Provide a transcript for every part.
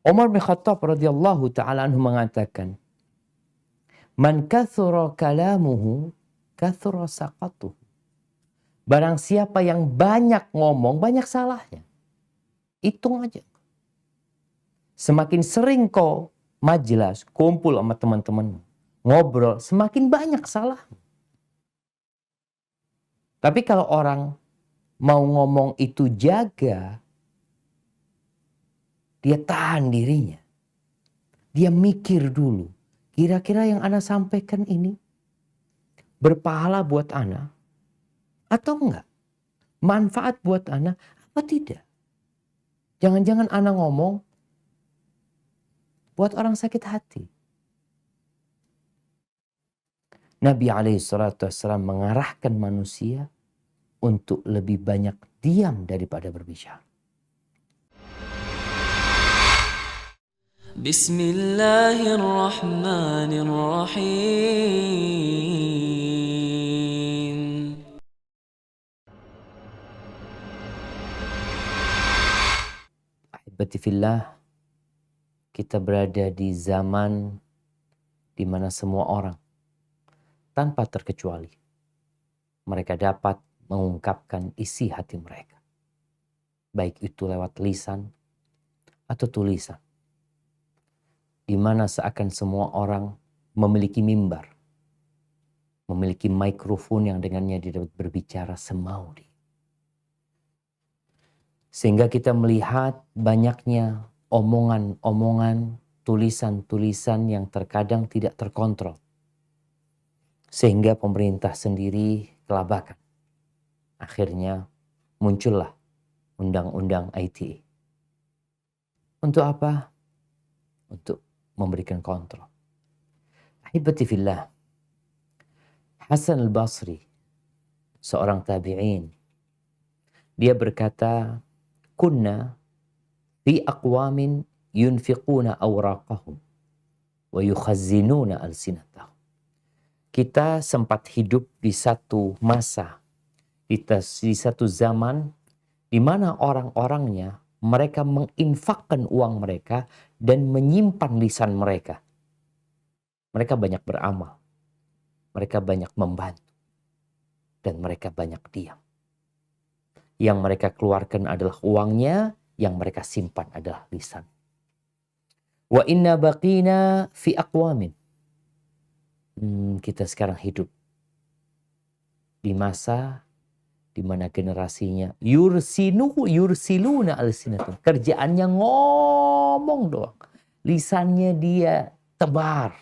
Umar bin Khattab radhiyallahu ta'ala anhu mengatakan, "Man kathura kalamuhu, kathura saqatuhu." Barang siapa yang banyak ngomong, banyak salahnya. Hitung aja. Semakin sering kau majelis, kumpul sama teman-teman, ngobrol, semakin banyak salah. Tapi kalau orang mau ngomong itu jaga, dia tahan dirinya. Dia mikir dulu, kira-kira yang ana sampaikan ini berpahala buat ana atau enggak? Manfaat buat ana apa tidak? Jangan-jangan ana ngomong buat orang sakit hati. Nabi SAW mengarahkan manusia untuk lebih banyak diam daripada berbicara. Bismillahirrahmanirrahim. Ahibati fillah, kita berada di zaman di mana semua orang tanpa terkecuali mereka dapat mengungkapkan isi hati mereka. Baik itu lewat lisan atau tulisan. Di mana seakan semua orang memiliki mimbar. Memiliki mikrofon yang dengannya dia dapat berbicara semau dia. Sehingga kita melihat banyaknya omongan-omongan, tulisan-tulisan yang terkadang tidak terkontrol. Sehingga pemerintah sendiri kelabakan. Akhirnya muncullah undang-undang ITE. Untuk apa? Untuk memberikan kontrol. Ahibati fillah, Hasan al-Basri, seorang tabi'in, dia berkata, "Kunna fi aqwamin yunfiquna awraqahum wa yukhazzinuna alsinatahum." Kita sempat hidup di satu masa, di satu zaman di mana orang-orangnya mereka menginfakkan uang mereka dan menyimpan lisan mereka. Mereka banyak beramal, mereka banyak membantu, dan mereka banyak diam. Yang mereka keluarkan adalah uangnya, yang mereka simpan adalah lisan. Wa inna baqina fi aqwamin. Kita sekarang hidup di masa di mana generasinya yursiluna alsinatun. Kerjaannya ngomong doang. Lisannya dia tebar.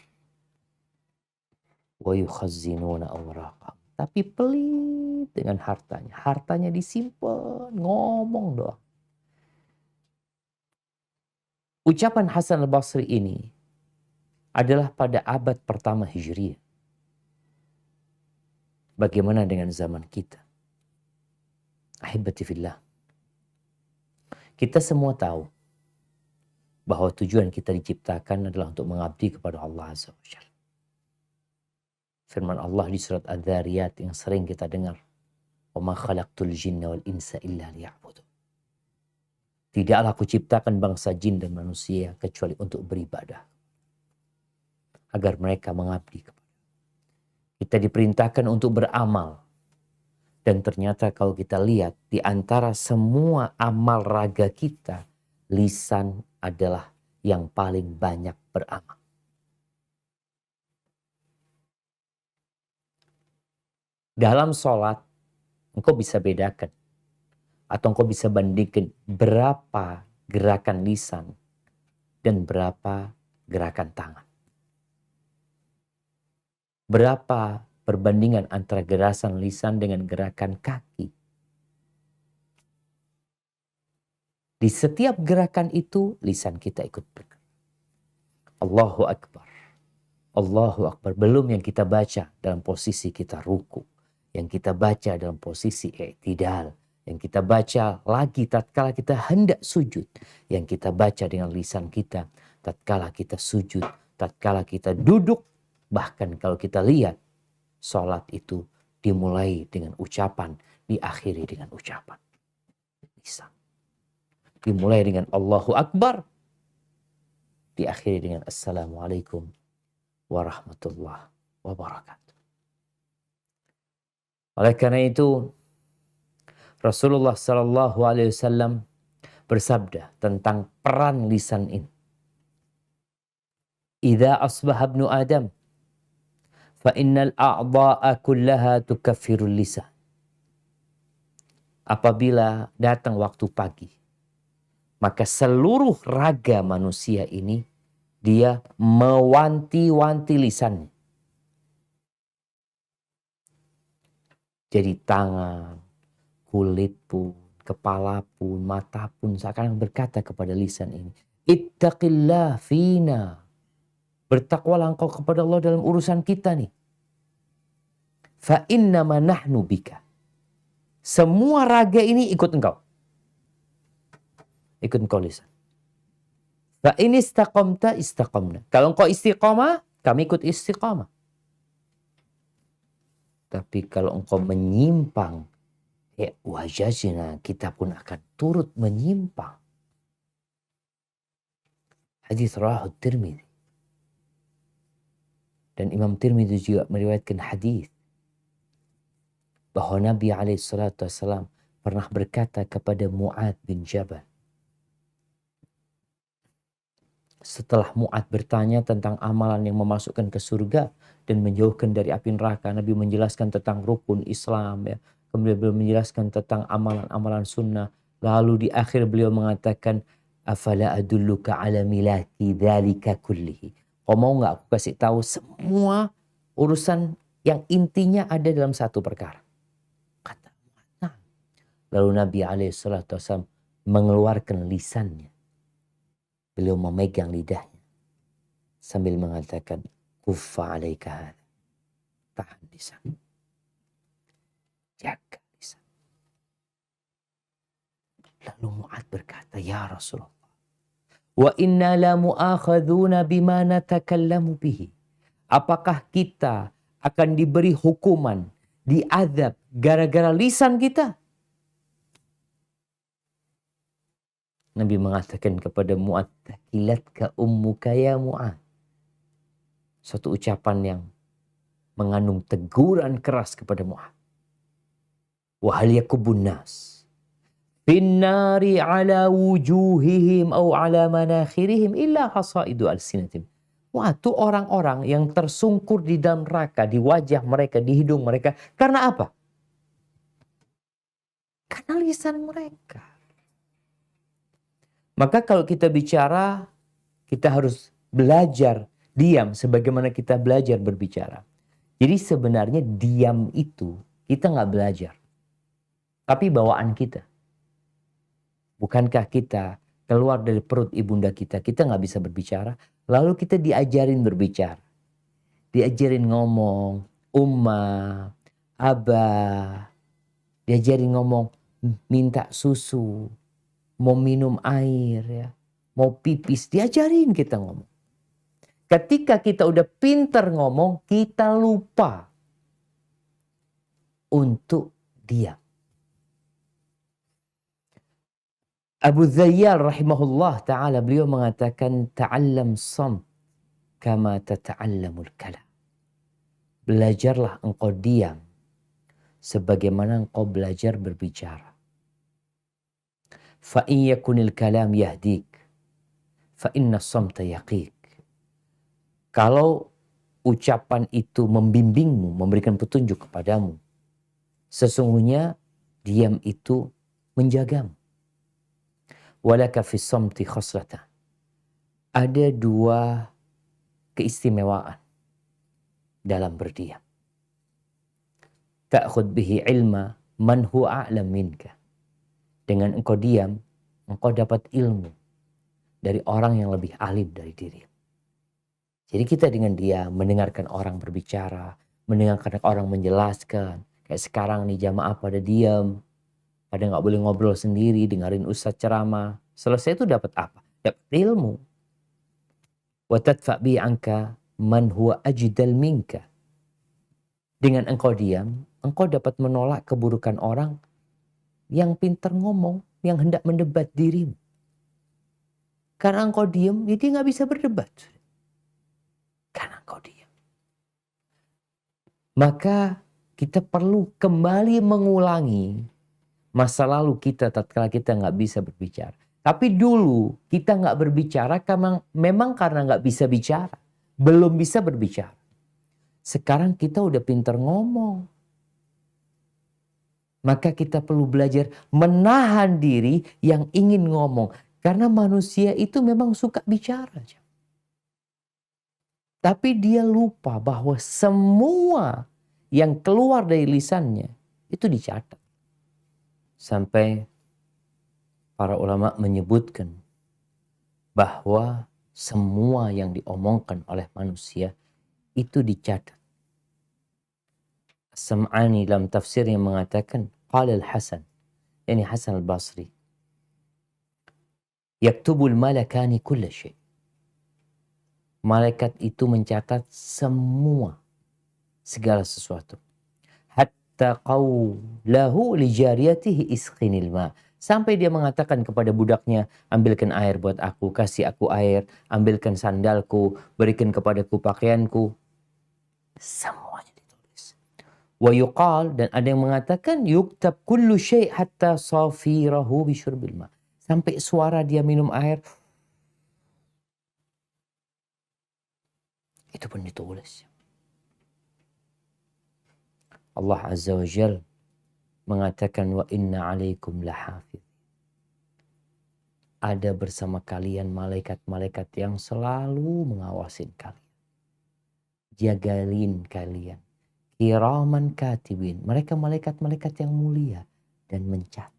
Wa yukhazzinuna awraqahum. Tapi pelit dengan hartanya. Hartanya disimpan, ngomong doang. Ucapan Hasan al-Basri ini adalah pada abad pertama Hijriah. Bagaimana dengan zaman kita? Ahibati fillah. Kita semua tahu bahwa tujuan kita diciptakan adalah untuk mengabdi kepada Allah Azza wa Jalla. Firman Allah di surat Adz-Dzariyat yang sering kita dengar, "Wa ma khalaqtul jinna wal insa illa liya'budun." Tidaklah aku ciptakan bangsa jin dan manusia kecuali untuk beribadah, agar mereka mengabdi kepada. Kita diperintahkan untuk beramal. Dan ternyata kalau kita lihat di antara semua amal raga kita, lisan adalah yang paling banyak beramal. Dalam sholat, engkau bisa bedakan atau engkau bisa bandingkan berapa gerakan lisan dan berapa gerakan tangan. Berapa perbandingan antara gerakan lisan dengan gerakan kaki. Di setiap gerakan itu, lisan kita ikut bergerak. Allahu Akbar. Allahu Akbar. Belum yang kita baca dalam posisi kita ruku. Yang kita baca dalam posisi i'tidal. Yang kita baca lagi tatkala kita hendak sujud. Yang kita baca dengan lisan kita tatkala kita sujud. Tatkala kita duduk. Bahkan kalau kita lihat, sholat itu dimulai dengan ucapan, diakhiri dengan ucapan. Bisa. Dimulai dengan Allahu Akbar, diakhiri dengan Assalamualaikum warahmatullahi wabarakatuh. Oleh karena itu, Rasulullah Sallallahu Alaihi Wasallam bersabda tentang peran lisan ini. Idza asbaha ibnu Adam, fa innal a'dha'a kullaha tukaffirul lisan. Apabila datang waktu pagi, maka seluruh raga manusia ini dia mewanti-wanti lisannya. Jadi tangan, kulit pun, kepala pun, mata pun seakan berkata kepada lisan ini, ittaqillah fina. Bertakwalah engkau kepada Allah dalam urusan kita nih. Fa innama nahnu bika. Semua raga ini ikut engkau. Ikut engkau lisan. Fa in istaqamta istaqamna. Kalau engkau istiqamah, kami ikut istiqamah. Tapi kalau engkau menyimpang, ya wajazina, kita pun akan turut menyimpang. Hadis rawahu Tirmidzi. Dan Imam Tirmidzi juga meriwayatkan hadis bahwa Nabi SAW pernah berkata kepada Mu'adz bin Jabal. Setelah Mu'adz bertanya tentang amalan yang memasukkan ke surga dan menjauhkan dari api neraka, Nabi menjelaskan tentang rukun Islam, ya. Kemudian beliau menjelaskan tentang amalan-amalan sunnah. Lalu di akhir beliau mengatakan, afala adulluka ala milaki dzalika kullihi. Kau mau nggak aku kasih tahu semua urusan yang intinya ada dalam satu perkara? Kata nah. Lalu Nabi SAW mengeluarkan lisannya. Beliau memegang lidahnya sambil mengatakan, kuffa alaika hadza. Tahan lisan. Jaga lisan. Lalu Mu'adz berkata, ya Rasulullah, wa inna la mu'akhadzuna bima natakallamu bihi. Apakah kita akan diberi hukuman, diazab gara-gara lisan kita? Nabi mengatakan kepada Mu'adz, takilatka ummuka ya Mu'adz. Suatu ucapan yang mengandung teguran keras kepada Mu'adz. Wa hal yakubun nas finnari ala wujuhihim au ala manakhirihim illa hasaidu alsinatim. Wah, itu orang-orang yang tersungkur di dalam neraka, di wajah mereka, di hidung mereka. Karena apa? Karena lisan mereka. Maka kalau kita bicara, kita harus belajar diam sebagaimana kita belajar berbicara. Jadi sebenarnya diam itu kita nggak belajar. Tapi bawaan kita. Bukankah kita keluar dari perut ibunda kita nggak bisa berbicara, lalu kita diajarin berbicara. Diajarin ngomong, umma, abah, diajarin ngomong, minta susu, mau minum air, ya, mau pipis, diajarin kita ngomong. Ketika kita udah pinter ngomong, kita lupa untuk diam. Abu Zayyal rahimahullah ta'ala beliau mengatakan ta'allam samt kama tata'allamul kalam. Belajarlah engkau diam sebagaimana engkau belajar berbicara. Fa in yakunil kalam yahdik fa inna samta yaqiq. Kalau ucapan itu membimbingmu, memberikan petunjuk kepadamu, sesungguhnya diam itu menjagamu. Walaka fis samti khoslata. Ada dua keistimewaan dalam berdiam. Ta'khud bihi ilma man huwa a'lam minka. Dengan engkau diam, engkau dapat ilmu dari orang yang lebih alim dari dirimu. Jadi kita dengan dia mendengarkan orang berbicara, mendengarkan orang menjelaskan. Kayak sekarang nih jamaah pada diam, pada nggak boleh ngobrol sendiri, dengerin ustadz ceramah. Selesai itu dapat apa? Dapat ilmu. Wa tadfa' bi anka man huwa ajdal minka. Dengan engkau diam, engkau dapat menolak keburukan orang yang pintar ngomong, yang hendak mendebat dirimu. Karena engkau diam, ya dia nggak bisa berdebat. Karena engkau diam. Maka kita perlu kembali mengulangi masa lalu kita tatkala kita nggak bisa berbicara. Tapi dulu kita nggak berbicara karena memang karena nggak bisa bicara. Belum bisa berbicara. Sekarang kita udah pinter ngomong. Maka kita perlu belajar menahan diri yang ingin ngomong. Karena manusia itu memang suka bicara. Tapi dia lupa bahwa semua yang keluar dari lisannya itu dicatat. Sampai para ulama menyebutkan bahwa semua yang diomongkan oleh manusia itu dicatat. As-Sam'ani dalam tafsirnya mengatakan, qala al-Hasan, ini Hasan al-Basri, yaktubul malakani kulla syai'. Malaikat itu mencatat semua, segala sesuatu. Hatta qawlahu li jariyatihi isqinil ma'. Sampai dia mengatakan kepada budaknya, ambilkan air buat aku, kasih aku air, ambilkan sandalku, berikan kepadaku pakaianku. Semuanya ditulis. Wa yuqal, dan ada yang mengatakan yuktab kullu syai' hatta safirahu bisyurbil ma'. Sampai suara dia minum air, itu pun ditulis. Allah Azza wa Jal mengatakan wa inna alaikum lahafiz. Ada bersama kalian malaikat-malaikat yang selalu mengawasin kalian. Jagain kalian. Kiraman katibin. Mereka malaikat-malaikat yang mulia dan mencatat.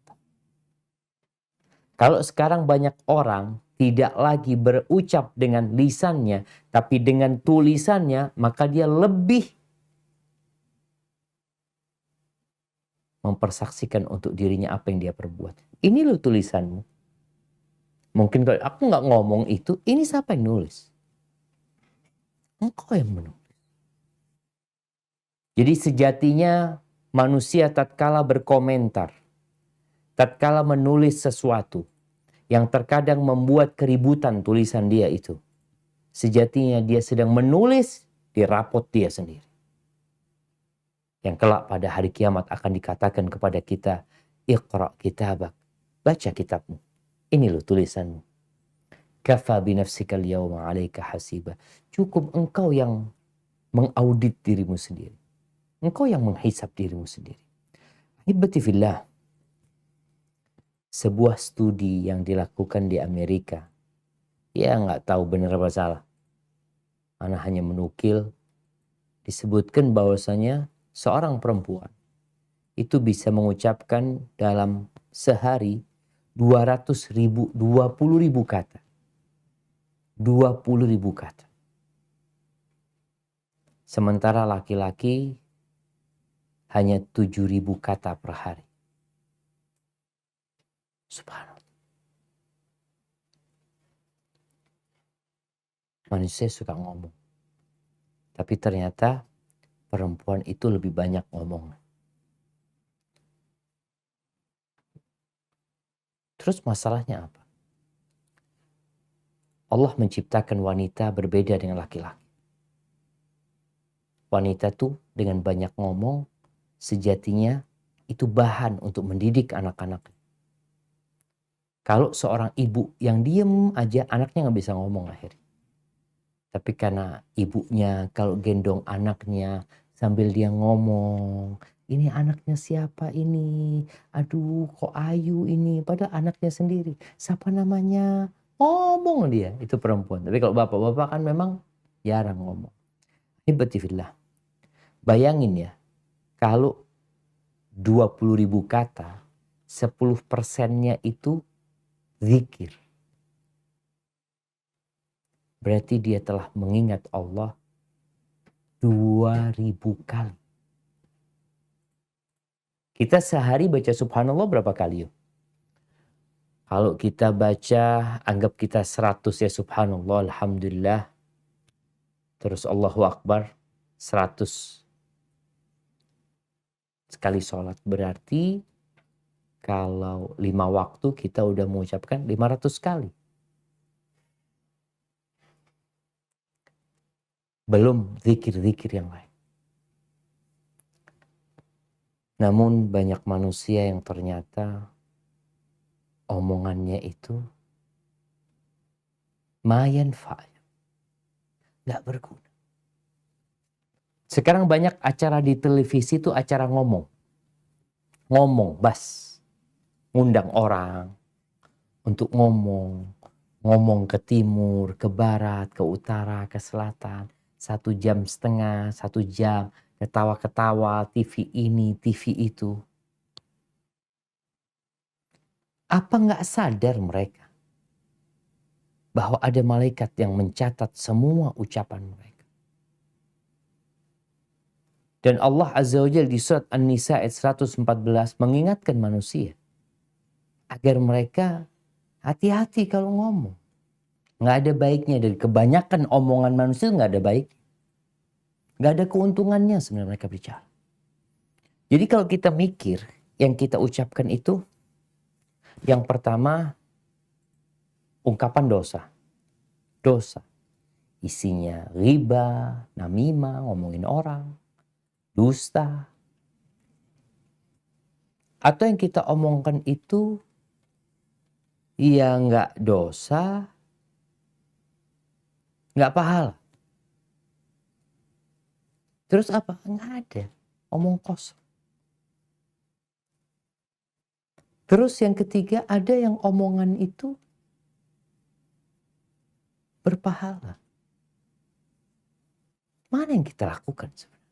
Kalau sekarang banyak orang tidak lagi berucap dengan lisannya, tapi dengan tulisannya, maka dia lebih mempersaksikan untuk dirinya apa yang dia perbuat. Ini loh tulisanmu. Mungkin kalau aku nggak ngomong itu, ini siapa yang nulis? Engkau yang menulis. Jadi sejatinya manusia tatkala berkomentar, tatkala menulis sesuatu yang terkadang membuat keributan tulisan dia itu, sejatinya dia sedang menulis di rapot dia sendiri. Yang kelak pada hari kiamat akan dikatakan kepada kita, Iqra kitabak, baca kitabmu. Ini loh tulisanmu. Kafa binafsikal yawma 'alaika hasiba. Cukup engkau yang mengaudit dirimu sendiri. Engkau yang menghisap dirimu sendiri. Hibati fillah. Sebuah studi yang dilakukan di Amerika. Ya nggak tahu benar apa salah. Ana hanya menukil. Disebutkan bahwasanya seorang perempuan itu bisa mengucapkan dalam sehari 20.000 kata. 20.000 kata. Sementara laki-laki hanya 7.000 kata per hari. Subhanallah. Manusia suka ngomong. Tapi ternyata perempuan itu lebih banyak ngomong. Terus masalahnya apa? Allah menciptakan wanita berbeda dengan laki-laki. Wanita tuh dengan banyak ngomong, sejatinya itu bahan untuk mendidik anak-anak. Kalau seorang ibu yang diem aja, anaknya nggak bisa ngomong akhirnya. Tapi karena ibunya kalau gendong anaknya sambil dia ngomong, ini anaknya siapa ini? Aduh kok Ayu ini? Padahal anaknya sendiri. Siapa namanya? Ngomong dia, itu perempuan. Tapi kalau bapak-bapak kan memang jarang ngomong. Hibatifillah. Bayangin ya, kalau 20.000 kata, 10%-nya itu zikir. Berarti dia telah mengingat Allah 2.000 kali. Kita sehari baca subhanallah berapa kali yuk? Kalau kita baca, anggap kita 100 ya subhanallah, alhamdulillah. Terus Allahu Akbar, 100 sekali sholat. Berarti kalau 5 waktu kita udah mengucapkan 500 kali. belum zikir-zikir yang lain. Namun banyak manusia yang ternyata omongannya itu mayan fa'al, gak berguna. Sekarang banyak acara di televisi itu acara ngomong. Ngomong, bas. Ngundang orang untuk ngomong ke timur, ke barat, ke utara, ke selatan. 1,5 jam, 1 jam, ketawa-ketawa, TV ini, TV itu. Apa nggak sadar mereka bahwa ada malaikat yang mencatat semua ucapan mereka? Dan Allah Azza wa Jalla di surat An-Nisa ayat 114 mengingatkan manusia agar mereka hati-hati kalau ngomong. Nggak ada baiknya, dari kebanyakan omongan manusia nggak ada baik. Nggak ada keuntungannya sebenarnya mereka bicara. Jadi kalau kita mikir yang kita ucapkan itu, yang pertama ungkapan dosa. Dosa. Isinya riba, namimah, ngomongin orang, dusta. Atau yang kita omongkan itu ya nggak dosa, nggak pahala. Terus apa? Nggak ada. Omong kosong. Terus yang ketiga, ada yang omongan itu berpahala. Mana yang kita lakukan sebenarnya?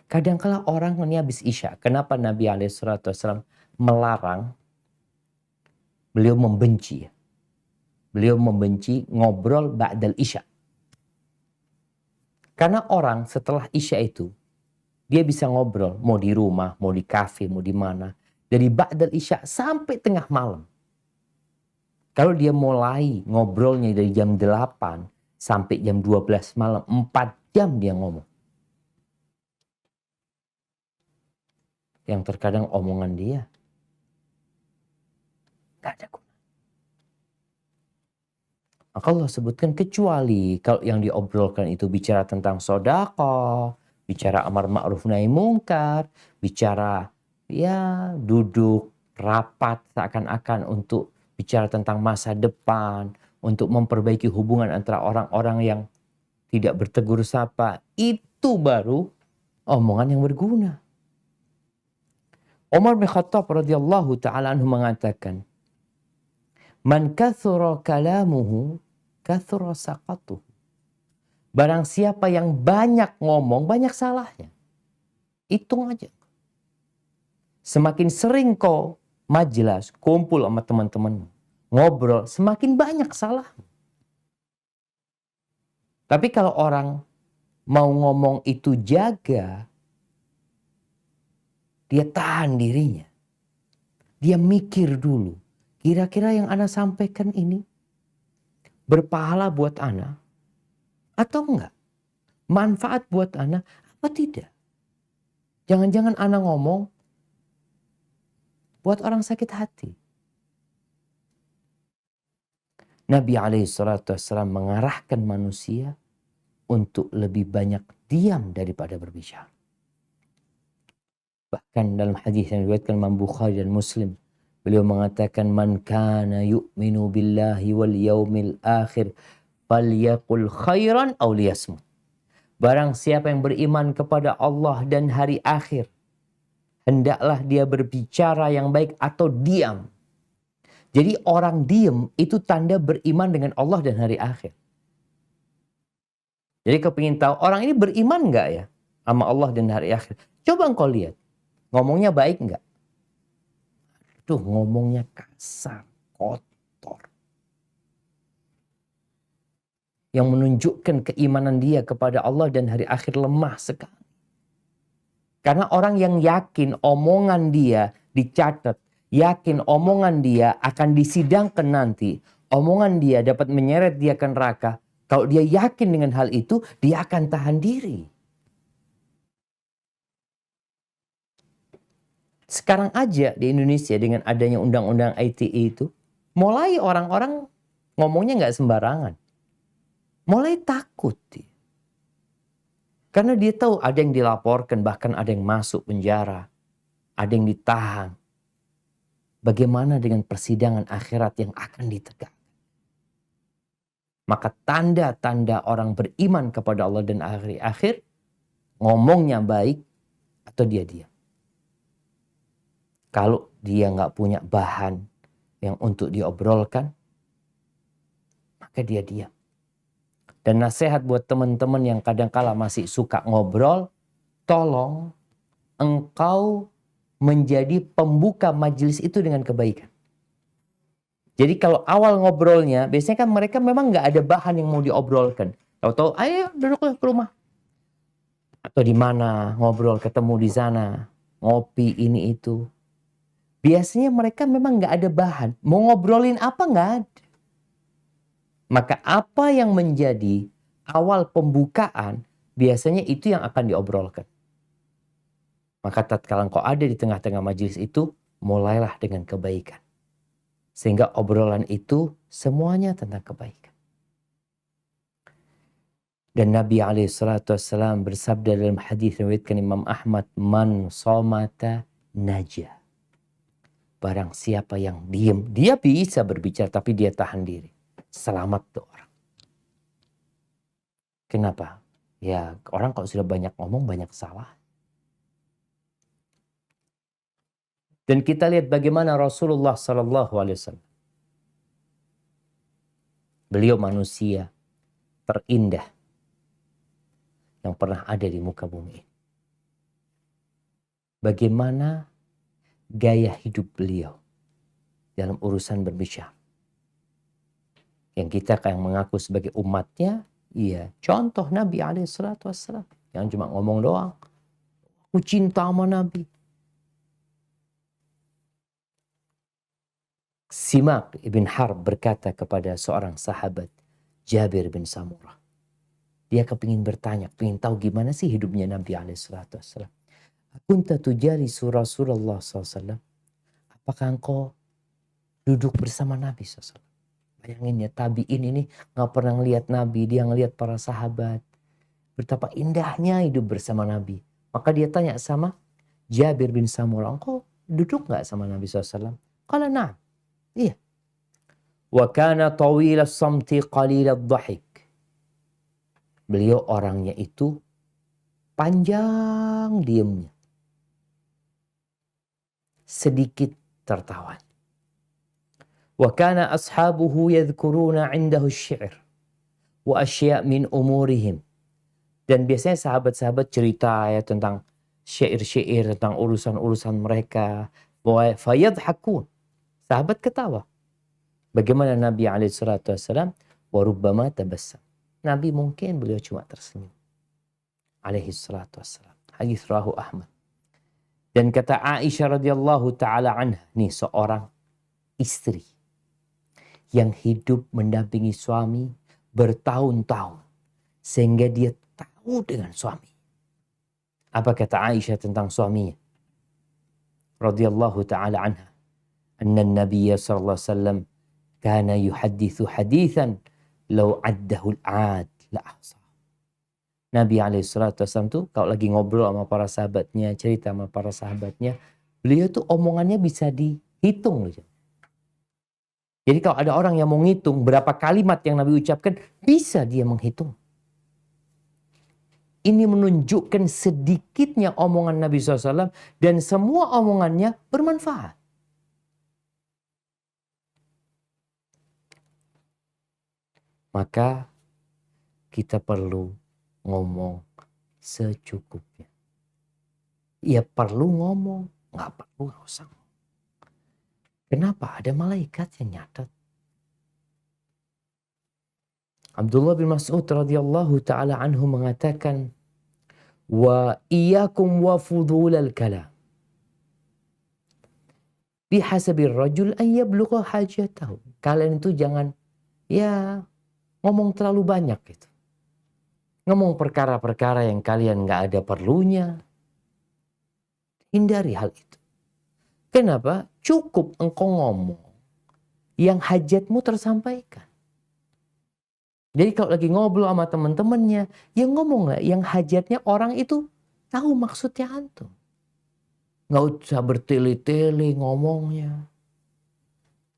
Kadangkala orang ini habis Isya. Kenapa Nabi SAW melarang? Beliau membenci. Beliau membenci ngobrol ba'dal Isya. Karena orang setelah Isya itu, dia bisa ngobrol. Mau di rumah, mau di kafe, mau di mana. Dari ba'dal Isya sampai tengah malam. Kalau dia mulai ngobrolnya dari jam 8 sampai jam 12 malam, 4 jam dia ngomong. Yang terkadang omongan dia gak ada guna. Maka Allah sebutkan kecuali kalau yang diobrolkan itu bicara tentang sedekah, bicara amar ma'ruf nahi mungkar, bicara ya duduk rapat seakan-akan untuk bicara tentang masa depan, untuk memperbaiki hubungan antara orang-orang yang tidak bertegur sapa, itu baru omongan yang berguna. Umar bin Khattab radhiyallahu ta'ala anhu mengatakan, "Man kathura kalamuhu, kathura saqatuhu." Barang siapa yang banyak ngomong, banyak salahnya. Hitung aja. Semakin sering kau majelis, kumpul sama teman-teman, ngobrol, semakin banyak salah. Tapi kalau orang mau ngomong itu jaga, dia tahan dirinya. Dia mikir dulu. Kira-kira yang ana sampaikan ini berpahala buat ana atau enggak? Manfaat buat ana apa tidak? Jangan-jangan ana ngomong buat orang sakit hati. Nabi SAW mengarahkan manusia untuk lebih banyak diam daripada berbicara. Bahkan dalam hadis yang diriwayatkan Imam Bukhari dan Muslim, beliau mengatakan, "Man kana yu'minu billahi wal yaumil akhir falyaqul khairan aw liyasmut." Barang siapa yang beriman kepada Allah dan hari akhir, hendaklah dia berbicara yang baik atau diam. Jadi orang diam itu tanda beriman dengan Allah dan hari akhir. Jadi kau ingin tahu orang ini beriman enggak ya sama Allah dan hari akhir? Coba engkau lihat. Ngomongnya baik enggak? Tuh ngomongnya kasar, kotor. Yang menunjukkan keimanan dia kepada Allah dan hari akhir lemah sekali. Karena orang yang yakin omongan dia dicatat, yakin omongan dia akan disidangkan nanti, omongan dia dapat menyeret dia ke neraka. Kalau dia yakin dengan hal itu, dia akan tahan diri. Sekarang aja di Indonesia dengan adanya undang-undang ITE itu, mulai orang-orang ngomongnya nggak sembarangan. Mulai takut dia. Karena dia tahu ada yang dilaporkan, bahkan ada yang masuk penjara, ada yang ditahan. Bagaimana dengan persidangan akhirat yang akan ditegakkan? Maka tanda-tanda orang beriman kepada Allah dan akhir, ngomongnya baik atau dia diam. Kalau dia nggak punya bahan yang untuk diobrolkan, maka dia diam. Dan nasihat buat teman-teman yang kadang-kala masih suka ngobrol, tolong engkau menjadi pembuka majelis itu dengan kebaikan. Jadi kalau awal ngobrolnya, biasanya kan mereka memang nggak ada bahan yang mau diobrolkan. Tahu-tahu, ayo duduk ke rumah. Atau di mana, ngobrol, ketemu di sana, ngopi ini itu. Biasanya mereka memang nggak ada bahan. Mau ngobrolin apa nggak ada. Maka apa yang menjadi awal pembukaan, biasanya itu yang akan diobrolkan. Maka tatkala engkau ada di tengah-tengah majelis itu, mulailah dengan kebaikan. Sehingga obrolan itu semuanya tentang kebaikan. Dan Nabi SAW bersabda dalam hadis riwayatkan Imam Ahmad, man somata najah. Barang siapa yang diem, dia bisa berbicara tapi dia tahan diri. Selamat tuh orang. Kenapa? Ya orang kalau sudah banyak ngomong banyak salah. Dan kita lihat bagaimana Rasulullah SAW. Beliau manusia terindah yang pernah ada di muka bumi. Bagaimana gaya hidup beliau dalam urusan berbicara. Yang kita yang mengaku sebagai umatnya, iya, contoh Nabi SAW. Yang cuma ngomong doang. Aku cinta sama Nabi. Simak ibn Harb berkata kepada seorang sahabat, Jabir bin Samurah. Dia kepingin bertanya, kepingin tahu gimana sih hidupnya Nabi SAW. Kunta tujali Rasulullah SAW. Apakah engkau duduk bersama Nabi SAW? Bayangin ya, tabi'in ini gak pernah ngelihat Nabi, dia ngelihat para sahabat. Betapa indahnya hidup bersama Nabi. Maka dia tanya sama Jabir bin Samurah, engkau duduk gak sama Nabi SAW? Kalau nah, iya. Wa kana tawil as-samti qalil ad-dhahik. Beliau orangnya itu panjang diamnya. Sedikit tertawa. Wa kana ashabuhu yadhkuruna 'indahu asy-syi'r wa asya' min umurihim. Dan biasanya sahabat-sahabat cerita ya tentang syair-syair, tentang urusan-urusan mereka. Fayadhakun. Sahabat ketawa. Bagaimana Nabi SAW? Wa rubbama tabassam. Nabi mungkin beliau cuma tersenyum. Alaihissalam. Hadis rawahu Ahmad. Dan kata Aisyah radhiyallahu taala anha, nih seorang istri yang hidup mendampingi suami bertahun-tahun sehingga dia tahu dengan suami. Apa kata Aisyah tentang suaminya? Radhiyallahu taala anha, anna an-nabiy sallallahu alaihi wasallam kana yuhadditsu haditsan law addahu al-'ad la ahsa. Nabi SAW tuh kalau lagi ngobrol sama para sahabatnya, cerita sama para sahabatnya, beliau tuh omongannya bisa dihitung loh. Jadi kalau ada orang yang mau ngitung berapa kalimat yang Nabi ucapkan, bisa dia menghitung. Ini menunjukkan sedikitnya omongan Nabi SAW dan semua omongannya bermanfaat. Maka kita perlu ngomong secukupnya. Ya perlu ngomong, nggak perlu nggak usah. Kenapa? Ada malaikat yang nyatat. Abdullah bin Mas'ud radhiyallahu taala anhu mengatakan, wa iyyakum wa fudulal kalam. Bihasabir rajul an yablugha hajatahu. Kalian itu jangan ya ngomong terlalu banyak gitu. Ngomong perkara-perkara yang kalian nggak ada perlunya. Hindari hal itu. Kenapa? Cukup engkau ngomong yang hajatmu tersampaikan. Jadi kalau lagi ngobrol sama teman-temannya, ya ngomong lah yang hajatnya orang itu tahu maksudnya antum. Nggak usah bertele-tele ngomongnya.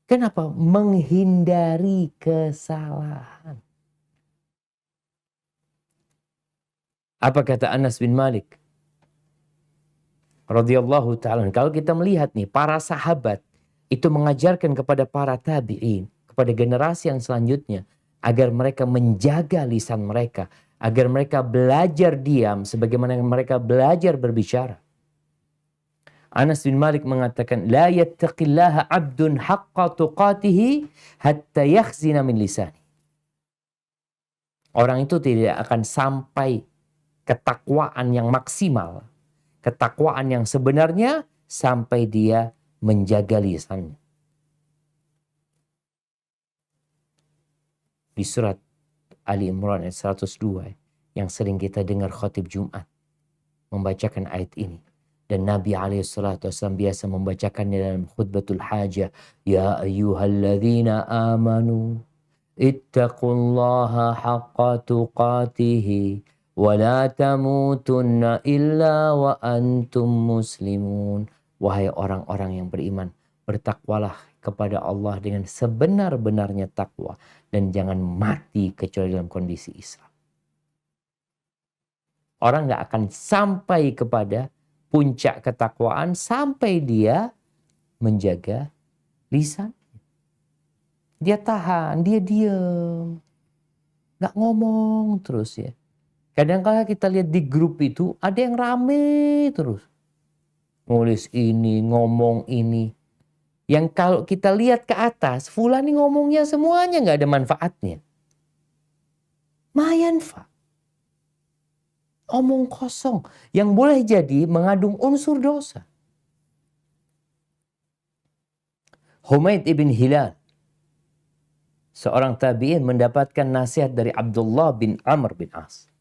Kenapa? Menghindari kesalahan. Apa kata Anas bin Malik radhiyallahu ta'ala? Kalau kita melihat nih, para sahabat itu mengajarkan kepada para tabi'in, kepada generasi yang selanjutnya, agar mereka menjaga lisan mereka, agar mereka belajar diam sebagaimana mereka belajar berbicara. Anas bin Malik mengatakan, la yattaqillaha abdun haqqa tuqatihi hatta yakhzina min lisani. Orang itu tidak akan sampai ketakwaan yang maksimal, ketakwaan yang sebenarnya, sampai dia menjaga lisannya. Di surat Ali Imran ayat 102 yang sering kita dengar khatib Jumat membacakan ayat ini. Dan Nabi SAW biasa membacakannya dalam khutbatul hajah. Ya ayyuhalladzina amanu ittaqullaha haqqa tuqatihi wa la tamutunna illa wa antum muslimun. Wahai orang-orang yang beriman, bertakwalah kepada Allah dengan sebenar-benarnya takwa dan jangan mati kecuali dalam kondisi Islam. Orang gak akan sampai kepada puncak ketakwaan sampai dia menjaga lisan. Dia tahan, dia diam. Gak ngomong terus ya. Kadang-kadang kita lihat di grup itu ada yang rame terus. Nulis ini, ngomong ini. Yang kalau kita lihat ke atas, fulan ini ngomongnya semuanya gak ada manfaatnya. Mayanfa. Omong kosong yang boleh jadi mengandung unsur dosa. Humaid ibn Hilal, seorang tabi'in, mendapatkan nasihat dari Abdullah bin Amr bin As.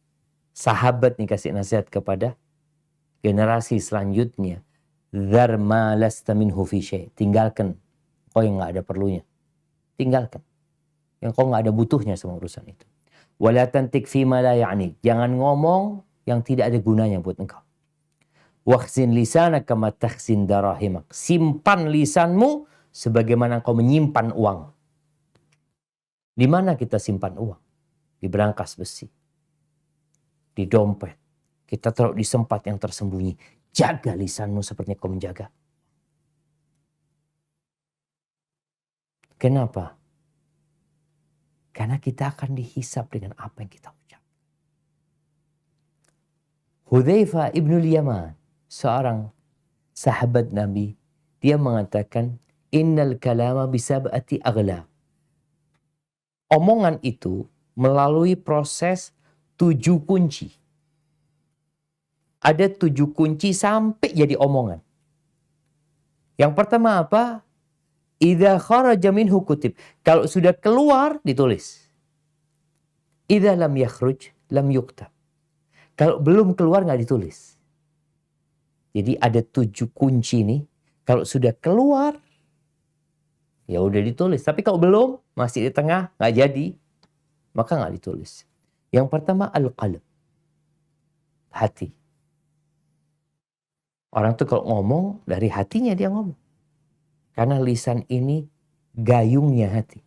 Sahabat nih kasih nasihat kepada generasi selanjutnya. Dzar ma lasta minhu fi syai'. Tinggalkan kau yang gak ada perlunya. Tinggalkan. Yang kau gak ada butuhnya sama urusan itu. Wala tantik fima la ya'ni. Jangan ngomong yang tidak ada gunanya buat engkau. Wakhzin lisanaka kama takhzin darahimak. Simpan lisanmu sebagaimana engkau menyimpan uang. Di mana kita simpan uang? Di berangkas besi. Di dompet. Kita taruh di tempat yang tersembunyi. Jaga lisanmu seperti kau menjaga. Kenapa? Karena kita akan dihisap dengan apa yang kita ucap. Hudzaifah ibnul Yaman, seorang sahabat Nabi, dia mengatakan, innal kalama bisab'ati aghlab. Omongan itu melalui proses 7 kunci. Ada 7 kunci sampai jadi omongan. Yang pertama apa? Idza kharaja minhu kutib. Kalau sudah keluar, ditulis. Idza lam yakhruj, lam yuktab. Kalau belum keluar nggak ditulis. Jadi ada 7 kunci nih. Kalau sudah keluar, ya udah ditulis. Tapi kalau belum, masih di tengah, nggak jadi, maka nggak ditulis. Yang pertama al-qalb. Hati. Orang tuh kalau ngomong, dari hatinya dia ngomong. Karena lisan ini gayungnya hati.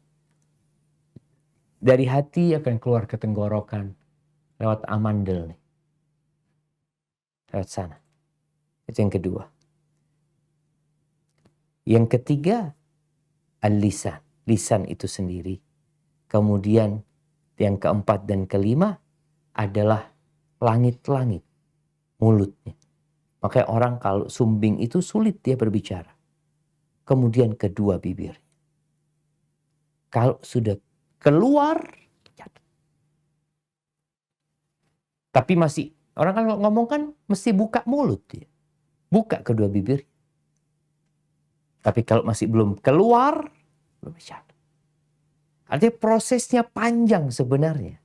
Dari hati akan keluar ke tenggorokan. Lewat amandel nih. Lewat sana. Itu yang kedua. Yang ketiga, al-lisan. Lisan itu sendiri. Kemudian yang keempat dan kelima adalah langit-langit. Mulutnya. Makanya orang kalau sumbing itu sulit dia berbicara. Kemudian kedua bibir. Kalau sudah keluar, tapi masih, orang kan ngomong kan mesti buka mulut dia. Buka kedua bibir. Tapi kalau masih belum keluar, belum bicara. Artinya prosesnya panjang sebenarnya.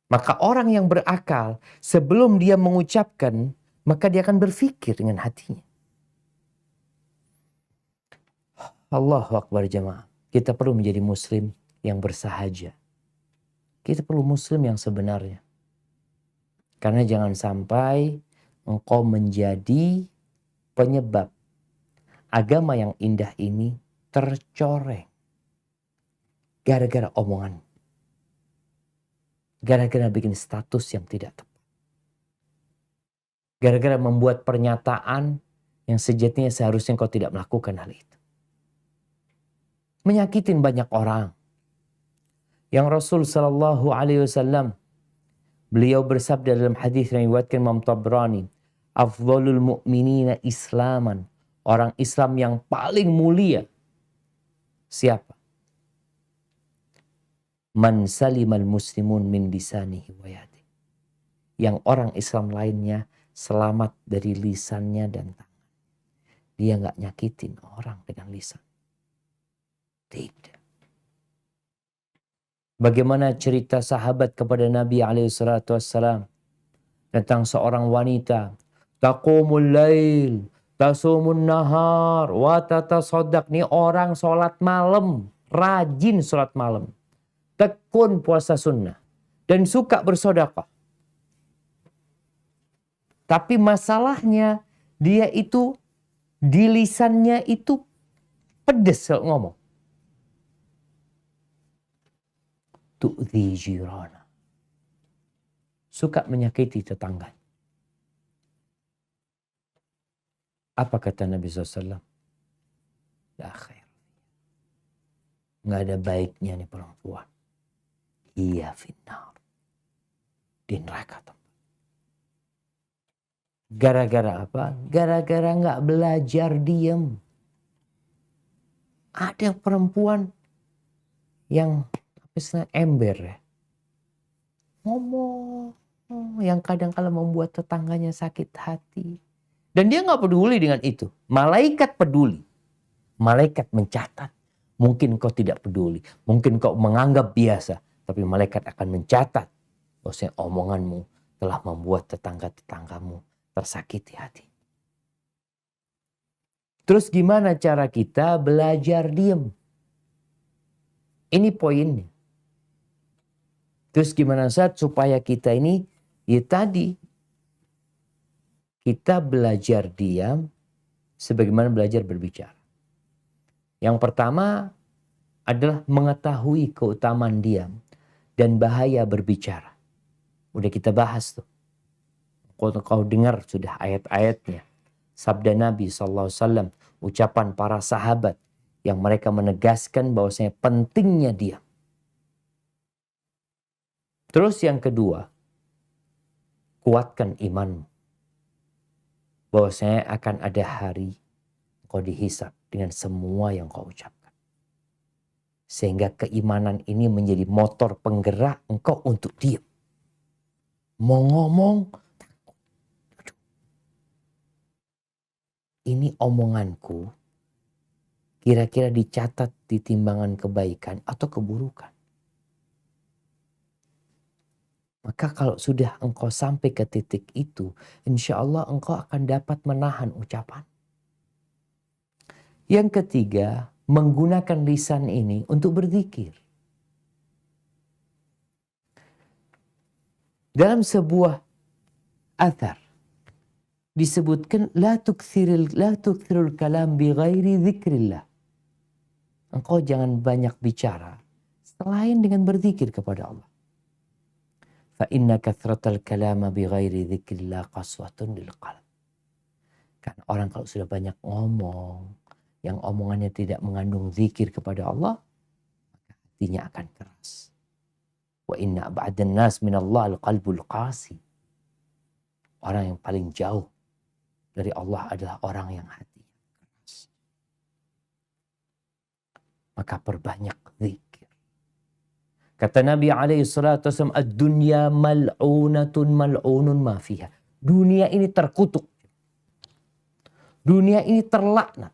Maka orang yang berakal, sebelum dia mengucapkan, maka dia akan berpikir dengan hatinya. Allahu Akbar jamaah. Kita perlu menjadi muslim yang bersahaja. Kita perlu muslim yang sebenarnya. Karena jangan sampai engkau menjadi penyebab agama yang indah ini tercoreng gara-gara omongan. Gara-gara bikin status yang tidak tepat. Gara-gara membuat pernyataan yang sejatinya seharusnya engkau tidak melakukan hal itu. Menyakitin banyak orang. Yang Rasul Sallallahu Alaihi Wasallam beliau bersabda dalam hadis yang diriwayatkan Imam Tabrani, afdhalul mu'minina islaman, orang Islam yang paling mulia siapa? Man salimal muslimun min lisanihi wa yadihi, yang orang Islam lainnya selamat dari lisannya dan tangan. Dia nggak nyakitin orang dengan lisan. Tidak. Bagaimana cerita sahabat kepada Nabi SAW tentang seorang wanita, taqumul lail, tasumun nahar, wa tatasaddaq. Nih orang sholat malam, rajin sholat malam, tekun puasa sunnah, dan suka bersedekah. Tapi masalahnya dia itu di lisannya itu pedes kalau ngomong. Tu'dhi jirana. Suka menyakiti tetangga. Apa kata Nabi SAW? La khair. Nggak ada baiknya nih perempuan. Iya finnar. Di neraka tempat. Gara-gara apa? Gara-gara nggak belajar diem. Ada perempuan yang ember ya. Ngomong. Yang kadang-kadang membuat tetangganya sakit hati. Dan dia nggak peduli dengan itu. Malaikat peduli. Malaikat mencatat. Mungkin kau tidak peduli. Mungkin kau menganggap biasa. Tapi malaikat akan mencatat. Bahwasanya omonganmu telah membuat tetangga-tetanggamu tersakiti hati. Terus gimana cara kita belajar diem? Ini poinnya. Terus gimana saat supaya kita ini, ya tadi, kita belajar diam sebagaimana belajar berbicara. Yang pertama adalah mengetahui keutamaan diam dan bahaya berbicara. Udah kita bahas tuh. Kau dengar sudah ayat-ayatnya. Sabda Nabi SAW, ucapan para sahabat yang mereka menegaskan bahwasanya pentingnya diam. Terus yang kedua, kuatkan imanmu. Bahwasanya akan ada hari kau dihisab dengan semua yang kau ucapkan. Sehingga keimanan ini menjadi motor penggerak engkau untuk diam. Mau ngomong, ini omonganku kira-kira dicatat di timbangan kebaikan atau keburukan. Maka kalau sudah engkau sampai ke titik itu, insya Allah engkau akan dapat menahan ucapan. Yang ketiga, menggunakan lisan ini untuk berzikir. Dalam sebuah athar disebutkan la tukthirul kalam bi ghairi dzikrillah. Engkau jangan banyak bicara selain dengan berzikir kepada Allah. Fa inna kathratal kalama bi ghairi dzikrillah qaswatun lil qalb. Kan orang kalau sudah banyak ngomong, yang omongannya tidak mengandung zikir kepada Allah, maka hatinya akan keras. Wa inna ba'dan nas minallah al-qalbul qasi. Orang yang paling jauh dari Allah adalah orang yang hati keras. Maka perbanyak zikir. Kata Nabi SAW, ad-dunya mal'unatun mal'unun ma fiha. Dunia ini terkutuk. Dunia ini terlaknat.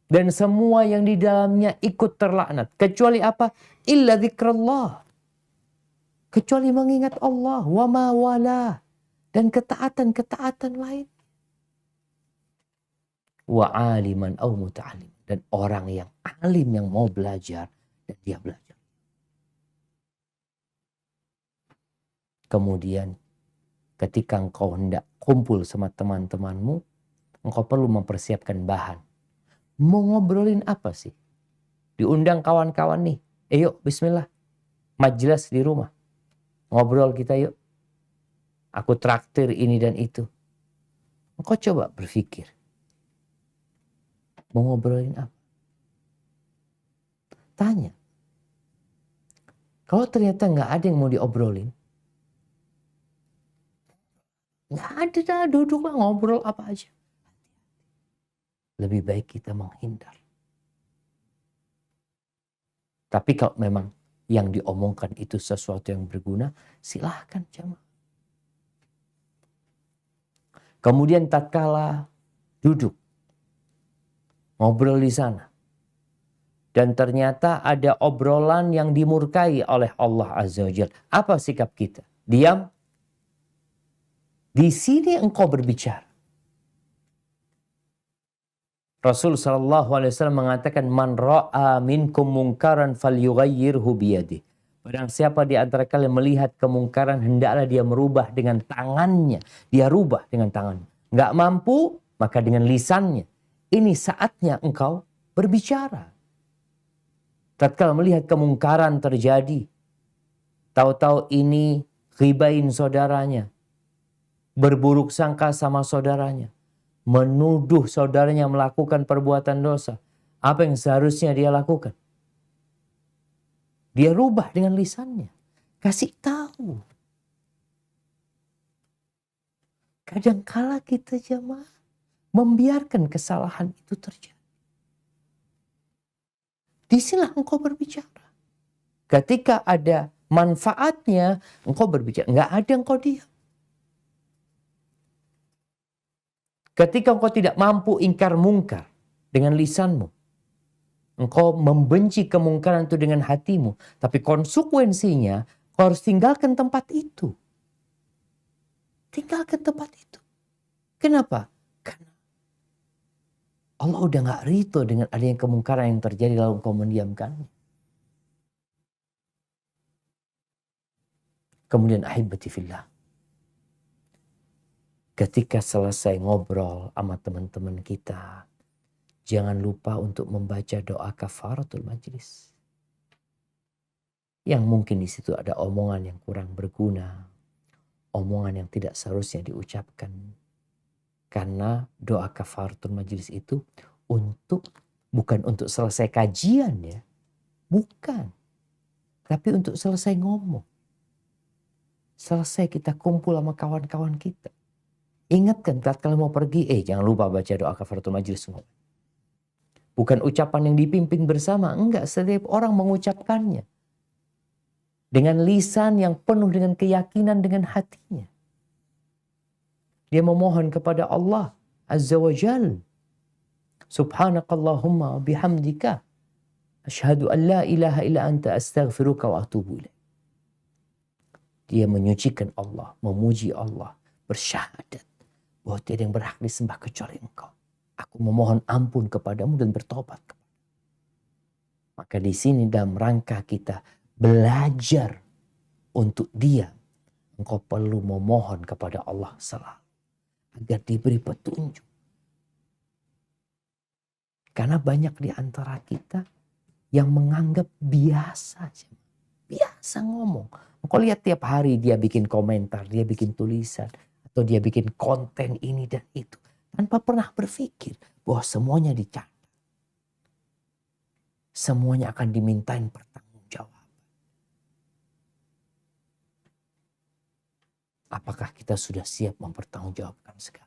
Dan semua yang di dalamnya ikut terlaknat. Kecuali apa? Illa zikrullah. Kecuali mengingat Allah. Wa ma wala. Dan ketaatan-ketaatan lain. Wa aliman au muta'alim. Dan orang yang alim yang mau belajar. Dan dia belajar. Kemudian ketika engkau hendak kumpul sama teman-temanmu, engkau perlu mempersiapkan bahan. Mau ngobrolin apa sih? Diundang kawan-kawan nih. Yuk bismillah. Majelis di rumah. Ngobrol kita yuk. Aku traktir ini dan itu. Engkau coba berpikir. Mau ngobrolin apa? Tanya. Kalau ternyata nggak ada yang mau diobrolin. Nggak ada dah, duduklah ngobrol apa aja. Lebih baik kita menghindar. Tapi kalau memang yang diomongkan itu sesuatu yang berguna, silahkan jamaah. Kemudian tatkala duduk, ngobrol di sana. Dan ternyata ada obrolan yang dimurkai oleh Allah Azza wa Jalla. Apa sikap kita? Diam. Di sini engkau berbicara. Rasul SAW mengatakan, Man ra'a minkum mungkaran falyughayyirhu biyadih. Barang siapa di antara kalian melihat kemungkaran, hendaklah dia merubah dengan tangannya. Dia rubah dengan tangannya. Nggak mampu, maka dengan lisannya. Ini saatnya engkau berbicara. Tatkala melihat kemungkaran terjadi, tahu-tahu ini ghibain saudaranya, berburuk sangka sama saudaranya, menuduh saudaranya melakukan perbuatan dosa. Apa yang seharusnya dia lakukan? Dia rubah dengan lisannya. Kasih tahu. Kadangkala kita jamaah membiarkan kesalahan itu terjadi. Disinilah engkau berbicara. Ketika ada manfaatnya, engkau berbicara. Nggak ada engkau diam. Ketika engkau tidak mampu ingkar mungkar dengan lisanmu, engkau membenci kemungkaran itu dengan hatimu, tapi konsekuensinya engkau harus tinggalkan tempat itu. Tinggalkan tempat itu. Kenapa? Karena Allah udah gak ridho dengan adanya kemungkaran yang terjadi lalu engkau mendiamkannya. Kemudian ahibati fillah. Ketika selesai ngobrol sama teman-teman kita, jangan lupa untuk membaca doa kafaratul majlis. Yang mungkin di situ ada omongan yang kurang berguna, omongan yang tidak seharusnya diucapkan. Karena doa kafaratul majlis itu bukan untuk selesai kajian ya. Bukan. Tapi untuk selesai ngomong. Selesai kita kumpul sama kawan-kawan kita. Ingatkan kalau mau pergi, jangan lupa baca doa kafaratul majlis. Bukan ucapan yang dipimpin bersama. Enggak, setiap orang mengucapkannya. Dengan lisan yang penuh dengan keyakinan dengan hatinya. Dia memohon kepada Allah Azza wa Jal. Subhanakallahumma bihamdika. Asyhadu an la ilaha illa anta astaghfiruka wa atubu ilaih. Dia menyucikan Allah, memuji Allah, bersyahadat bahwa tiada yang berhak disembah kecuali Engkau. Aku memohon ampun kepadamu dan bertobat. Maka di sini dalam rangka kita belajar untuk dia, engkau perlu memohon kepada Allah selalu agar diberi petunjuk. Karena banyak di antara kita yang menganggap biasa. Biasa ngomong. Engkau lihat tiap hari dia bikin komentar, dia bikin tulisan, atau dia bikin konten ini dan itu. Tanpa pernah berpikir bahwa semuanya dicatat. Semuanya akan dimintain pertanggungjawaban. Apakah kita sudah siap mempertanggungjawabkan sekarang?